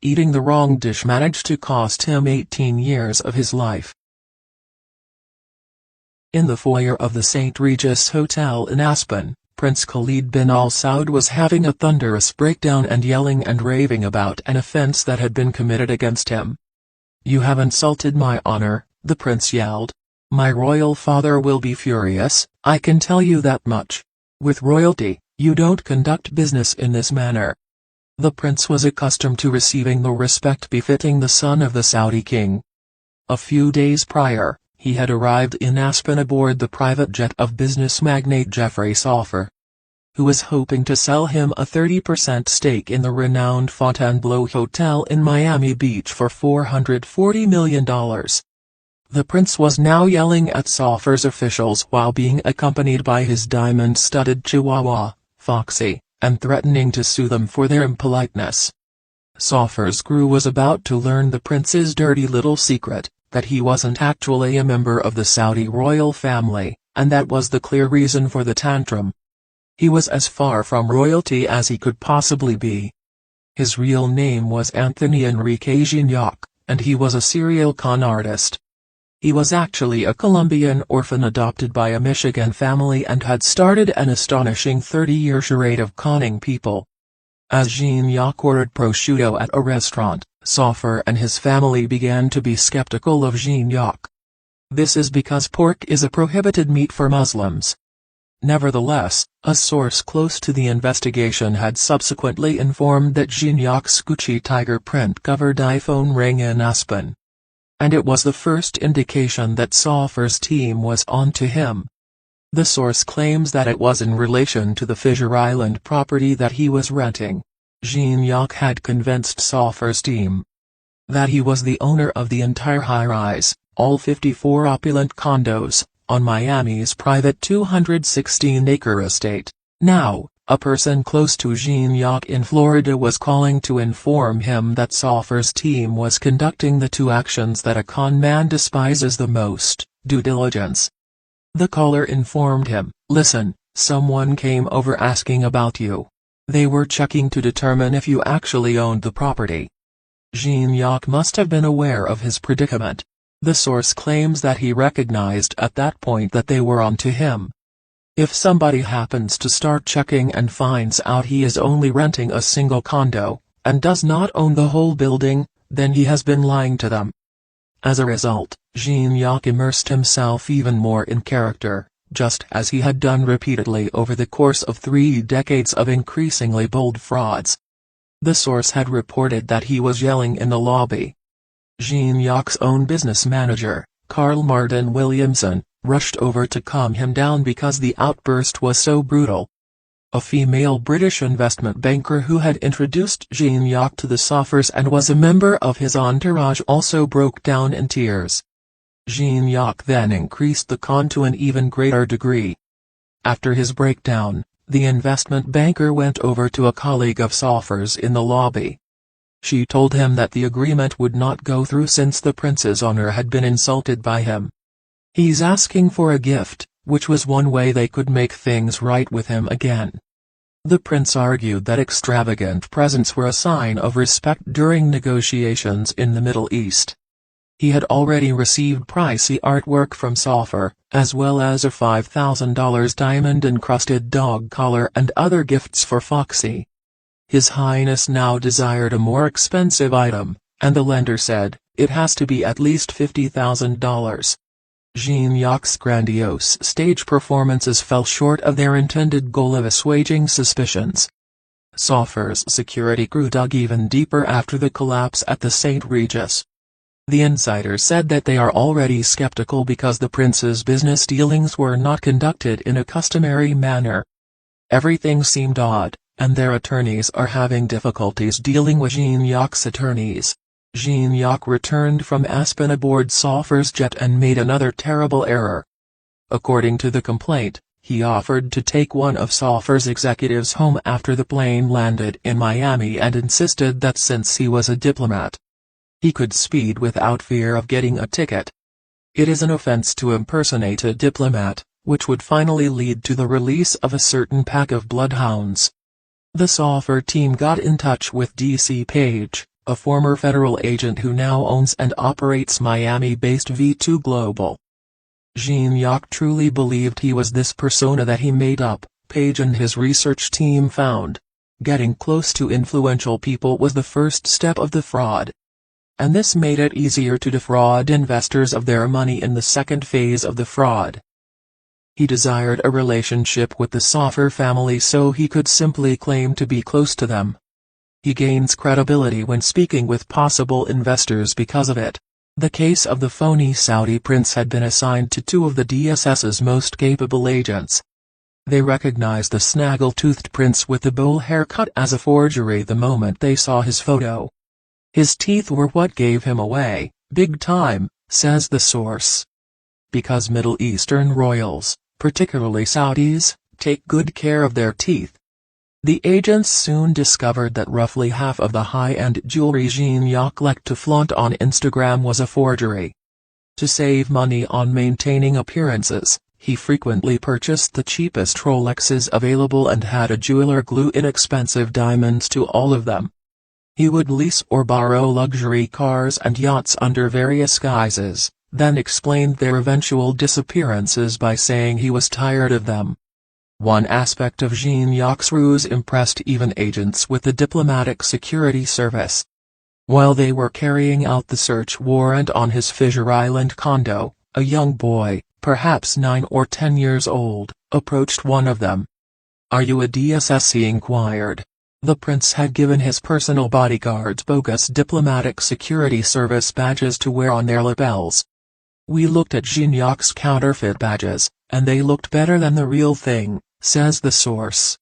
eating the wrong dish managed to cost him 18 years of his life. In the foyer of the St. Regis Hotel in Aspen, Prince Khalid bin Al Saud was having a thunderous breakdown and yelling and raving about an offense that had been committed against him. "You have insulted my honor," the prince yelled. "My royal father will be furious, I can tell you that much. With royalty, you don't conduct business in this manner." The prince was accustomed to receiving the respect befitting the son of the Saudi king. A few days prior, he had arrived in Aspen aboard the private jet of business magnate Jeffrey Soffer, who was hoping to sell him a 30% stake in the renowned Fontainebleau Hotel in Miami Beach for $440 million. The prince was now yelling at Soffer's officials while being accompanied by his diamond-studded chihuahua, Foxy, and threatening to sue them for their impoliteness. Soffer's crew was about to learn the prince's dirty little secret, that he wasn't actually a member of the Saudi royal family, and that was the clear reason for the tantrum. He was as far from royalty as he could possibly be. His real name was Anthony Enrique Gignac, and he was a serial con artist. He was actually a Colombian orphan adopted by a Michigan family and had started an astonishing 30-year charade of conning people. As Gignac ordered prosciutto at a restaurant, Soffer and his family began to be skeptical of Gignac. This is because pork is a prohibited meat for Muslims. Nevertheless, a source close to the investigation had subsequently informed that Gignac's Gucci tiger print-covered iPhone rang in Aspen. And it was the first indication that Soffer's team was on to him. The source claims that it was in relation to the Fisher Island property that he was renting. Gignac had convinced Soffer's team that he was the owner of the entire high-rise, all 54 opulent condos, on Miami's private 216-acre estate. Now, a person close to Gignac in Florida was calling to inform him that Soffer's team was conducting the two actions that a con man despises the most, due diligence. The caller informed him, "Listen, someone came over asking about you. They were checking to determine if you actually owned the property." Gignac must have been aware of his predicament. The source claims that he recognized at that point that they were on to him. If somebody happens to start checking and finds out he is only renting a single condo, and does not own the whole building, then he has been lying to them. As a result, Gignac immersed himself even more in character, just as he had done repeatedly over the course of 3 decades of increasingly bold frauds. The source had reported that he was yelling in the lobby. Gignac's own business manager, Carl Martin Williamson, rushed over to calm him down because the outburst was so brutal. A female British investment banker who had introduced Gignac to the Soffers and was a member of his entourage also broke down in tears. Gignac then increased the con to an even greater degree. After his breakdown, the investment banker went over to a colleague of Soffer's in the lobby. She told him that the agreement would not go through since the prince's honor had been insulted by him. "He's asking for a gift," which was one way they could make things right with him again. The prince argued that extravagant presents were a sign of respect during negotiations in the Middle East. He had already received pricey artwork from Soffer, as well as a $5,000 diamond-encrusted dog collar and other gifts for Foxy. His Highness now desired a more expensive item, and the lender said, "It has to be at least $50,000. Gignac's grandiose stage performances fell short of their intended goal of assuaging suspicions. Soffer's security crew dug even deeper after the collapse at the St. Regis. The insider said that they are already skeptical because the prince's business dealings were not conducted in a customary manner. Everything seemed odd, and their attorneys are having difficulties dealing with Gignac's attorneys. Gignac returned from Aspen aboard Soffer's jet and made another terrible error. According to the complaint, he offered to take one of Soffer's executives home after the plane landed in Miami and insisted that since he was a diplomat, he could speed without fear of getting a ticket. It is an offense to impersonate a diplomat, which would finally lead to the release of a certain pack of bloodhounds. The Soffer team got in touch with DC Page, a former federal agent who now owns and operates Miami-based V2 Global. Gignac truly believed he was this persona that he made up, Page and his research team found. Getting close to influential people was the first step of the fraud. And this made it easier to defraud investors of their money in the second phase of the fraud. He desired a relationship with the Soffer family so he could simply claim to be close to them. He gains credibility when speaking with possible investors because of it. The case of the phony Saudi prince had been assigned to two of the DSS's most capable agents. They recognized the snaggle-toothed prince with the bowl haircut as a forgery the moment they saw his photo. His teeth were what gave him away, big time, says the source. Because Middle Eastern royals, particularly Saudis, take good care of their teeth. The agents soon discovered that roughly half of the high-end jewelry Gignac liked to flaunt on Instagram was a forgery. To save money on maintaining appearances, he frequently purchased the cheapest Rolexes available and had a jeweler glue inexpensive diamonds to all of them. He would lease or borrow luxury cars and yachts under various guises, then explained their eventual disappearances by saying he was tired of them. One aspect of Gignac's ruse impressed even agents with the Diplomatic Security Service. While they were carrying out the search warrant on his Fisher Island condo, a young boy, perhaps 9 or 10 years old, approached one of them. "Are you a DSS?" he inquired. The prince had given his personal bodyguards bogus Diplomatic Security Service badges to wear on their lapels. "We looked at Gignac's counterfeit badges, and they looked better than the real thing," says the source.